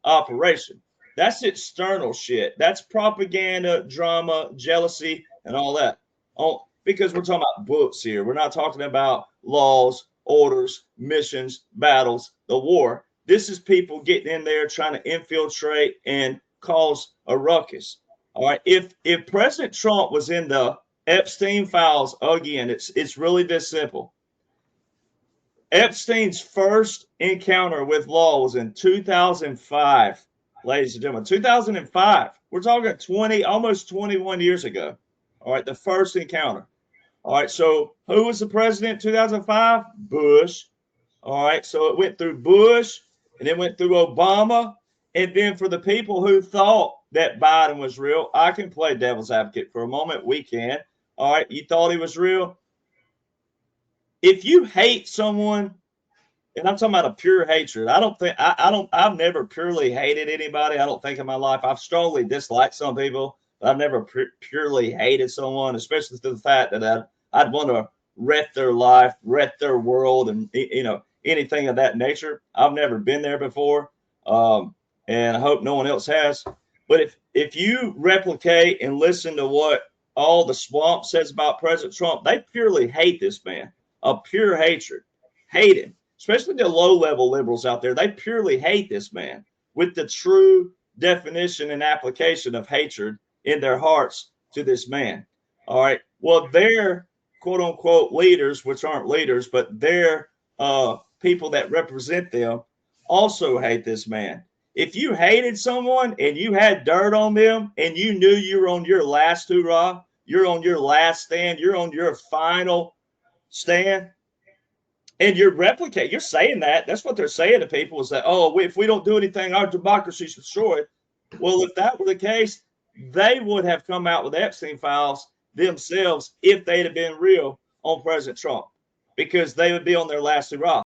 operation. That's external shit. That's propaganda, drama, jealousy, and all that. Oh, because we're talking about books here. We're not talking about laws, orders, missions, battles, the war. This is people getting in there trying to infiltrate and cause a ruckus. All right. If President Trump was in the Epstein files again, it's really this simple. Epstein's first encounter with law was in 2005, ladies and gentlemen. 2005. We're talking 20, almost 21 years ago. All right, the first encounter. All right, so who was the president in 2005? Bush. All right, so it went through Bush and it went through Obama. And then for the people who thought that Biden was real, I can play devil's advocate for a moment. We can. All right, you thought he was real? If you hate someone, and I'm talking about a pure hatred. I've never purely hated anybody. I don't think in my life. I've strongly disliked some people, but I've never purely hated someone, especially to the fact that I'd want to wreck their life, wreck their world, and anything of that nature. I've never been there before, and I hope no one else has. But if you replicate and listen to what all the swamp says about President Trump, they purely hate this man, a pure hatred, hate him, especially the low level liberals out there. They purely hate this man with the true definition and application of hatred in their hearts to this man. All right. Well, their quote unquote leaders, which aren't leaders, but their people that represent them, also hate this man. If you hated someone and you had dirt on them and you knew you were on your last hurrah, you're on your last stand, you're on your final stand, and you're saying that. That's what they're saying to people is that, oh, if we don't do anything, our democracy's destroyed. Well, if that were the case, they would have come out with Epstein files themselves if they'd have been real on President Trump, because they would be on their last hurrah.